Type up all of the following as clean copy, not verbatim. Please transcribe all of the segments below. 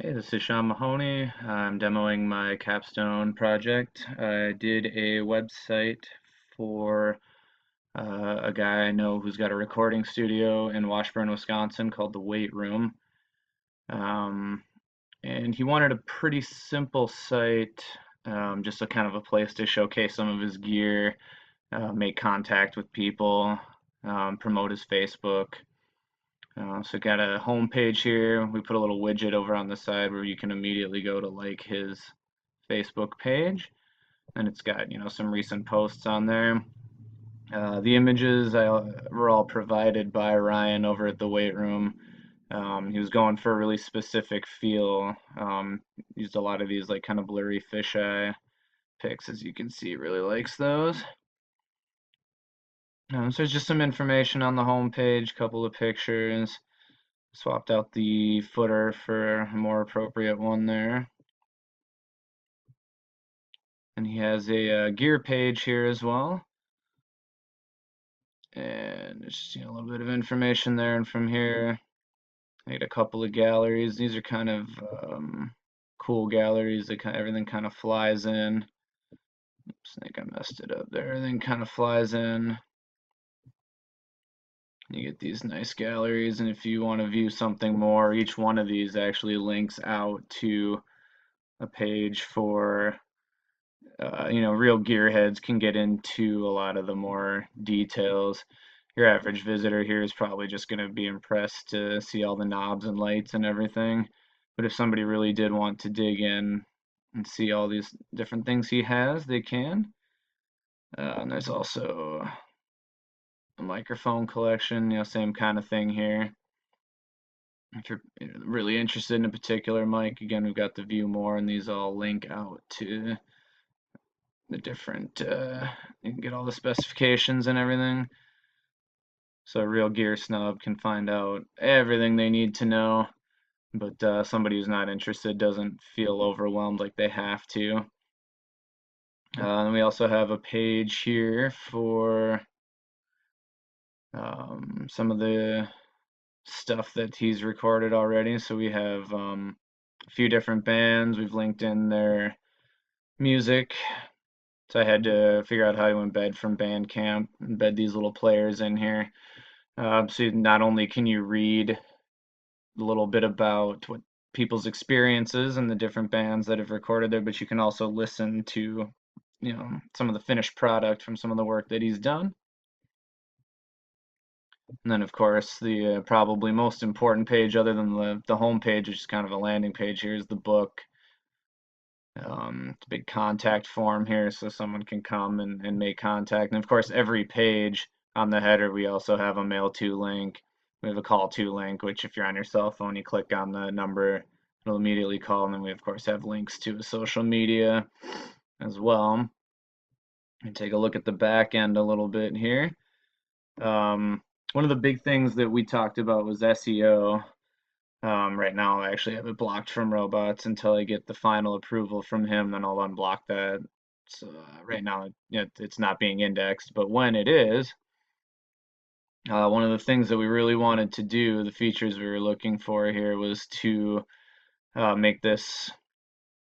Hey, this is Sean Mahoney. I'm demoing my capstone project. I did a website for a guy I know who's got a recording studio in Washburn, Wisconsin called The Weight Room. Um, and he wanted a pretty simple site, just a kind of a place to showcase some of his gear, make contact with people, promote his Facebook. So got a home page here. We put a little widget over on the side where you can immediately go to like his Facebook page, and it's got some recent posts on there. The images were all provided by Ryan over at the weight room. He was going for a really specific feel. Used a lot of these like kind of blurry fisheye pics, as you can see. Really likes those. So there's just some information on the home page, couple of pictures. Swapped out the footer for a more appropriate one there. And he has a gear page here as well. And just a little bit of information there. And from here, I get a couple of galleries. These are kind of cool galleries that everything kind of flies in. Oops, I think I messed it up there. Everything kind of flies in. You get these nice galleries, and if you want to view something more, each one of these actually links out to a page for real gearheads can get into a lot of the more details. Your average visitor here is probably just going to be impressed to see all the knobs and lights and everything. But if somebody really did want to dig in and see all these different things he has, they can. And there's also a microphone collection, same kind of thing here. If you're really interested in a particular mic, again, we've got the view more, and these all link out to the different, you can get all the specifications and everything. So a real gear snub can find out everything they need to know, but somebody who's not interested doesn't feel overwhelmed like they have to. And we also have a page here for some of the stuff that he's recorded already. So we have a few different bands. We've linked in their music. So I had to figure out how to embed from Bandcamp, embed these little players in here. So not only can you read a little bit about what people's experiences and the different bands that have recorded there, but you can also listen to, some of the finished product from some of the work that he's done. And then, of course, the probably most important page, other than the home page, which is kind of a landing page here, is the book. It's a big contact form here, so someone can come and make contact. And of course, every page on the header, we also have a mail to link. We have a call to link, which if you're on your cell phone, you click on the number, it'll immediately call. And then we, of course, have links to social media as well. And take a look at the back end a little bit here. One of the big things that we talked about was SEO. Right now, I actually have it blocked from robots until I get the final approval from him, then I'll unblock that. So right now, it's not being indexed, but when it is, one of the things that we really wanted to do, the features we were looking for here, was to make this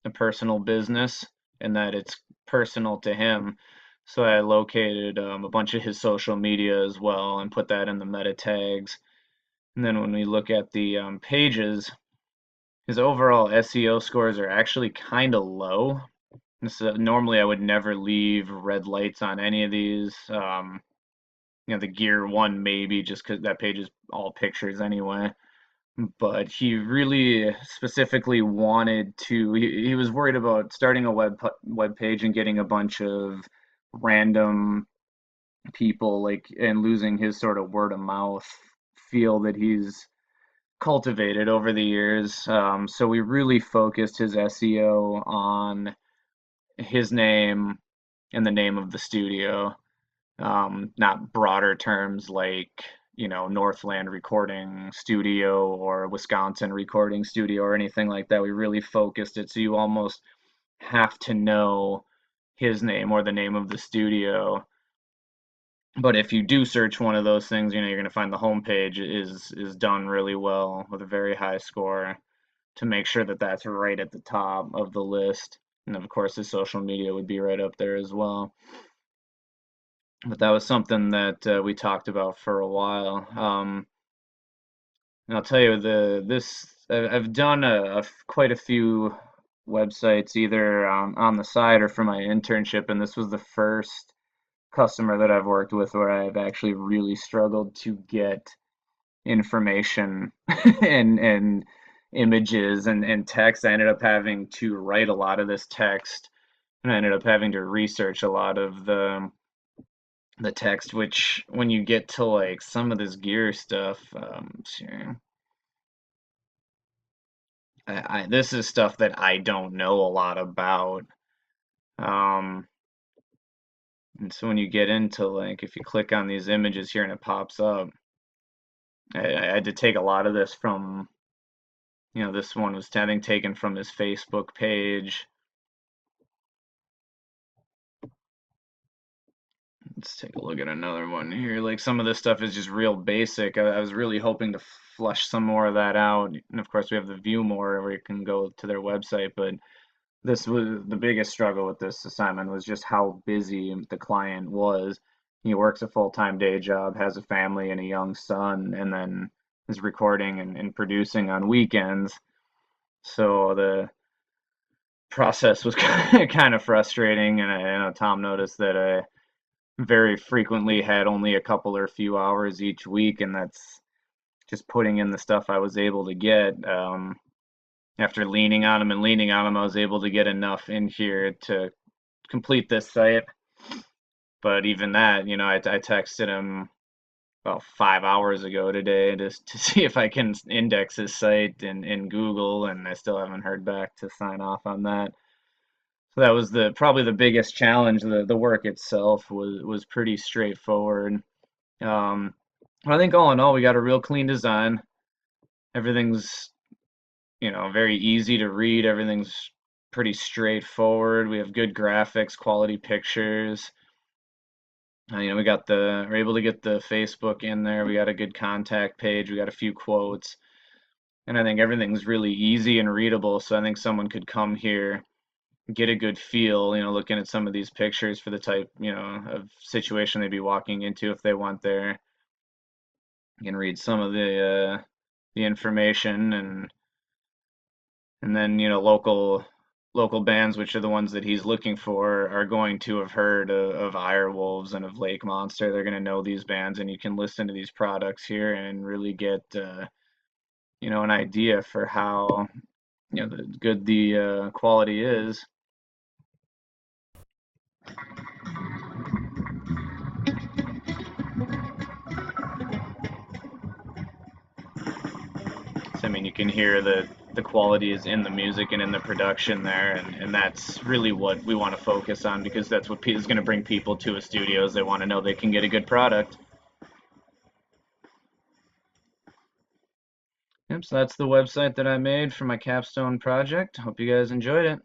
a personal business and that it's personal to him. So I located a bunch of his social media as well and put that in the meta tags. And then when we look at the pages, his overall SEO scores are actually kind of low. So normally I would never leave red lights on any of these. The gear one maybe just because that page is all pictures anyway. But he really specifically wanted to. He was worried about starting a web page and getting a bunch of random people and losing his sort of word of mouth feel that he's cultivated over the years. So we really focused his SEO on his name and the name of the studio, not broader terms like, Northland Recording Studio or Wisconsin Recording Studio or anything like that. We really focused it so you almost have to know his name or the name of the studio. But if you do search one of those things, you're going to find the homepage is done really well with a very high score to make sure that that's right at the top of the list. And of course, the social media would be right up there as well. But that was something that we talked about for a while. And I'll tell you I've done quite a few websites either on the side or for my internship, and this was the first customer that I've worked with where I've actually really struggled to get information and images and text. I ended up having to write a lot of this text, and I ended up having to research a lot of the text, which when you get to like some of this gear stuff, this is stuff that I don't know a lot about. Um, and so when you get into like, if you click on these images here and it pops up, I had to take a lot of this from, this one was I think taken from his Facebook page. Let's take a look at another one here. Like some of this stuff is just real basic. I was really hoping to flush some more of that out. And of course, we have the view more where you can go to their website. But this was the biggest struggle with this assignment was just how busy the client was. He works a full-time day job, has a family and a young son, and then is recording and producing on weekends. So the process was kind of frustrating, and I know Tom noticed that I very frequently had only a couple or few hours each week, and that's just putting in the stuff I was able to get. After leaning on him and leaning on him, I was able to get enough in here to complete this site. But even that, I texted him about 5 hours ago today just to see if I can index his site in Google, and I still haven't heard back to sign off on that. So that was probably the biggest challenge. The work itself was pretty straightforward. Um, I think all in all, we got a real clean design. Everything's, very easy to read. Everything's pretty straightforward. We have good graphics, quality pictures. We're able to get the Facebook in there. We got a good contact page. We got a few quotes. And I think everything's really easy and readable. So I think someone could come here, get a good feel, looking at some of these pictures for the type, of situation they'd be walking into if they went there. You can read some of the information and then local bands, which are the ones that he's looking for, are going to have heard of Irewolves and of Lake Monster. They're going to know these bands, and you can listen to these products here and really get an idea for how good the quality is. So, I mean, you can hear the quality is in the music and in the production there, and that's really what we want to focus on because that's what is going to bring people to a studio. Is they want to know they can get a good product. Yep, so that's the website that I made for my capstone project. Hope you guys enjoyed it.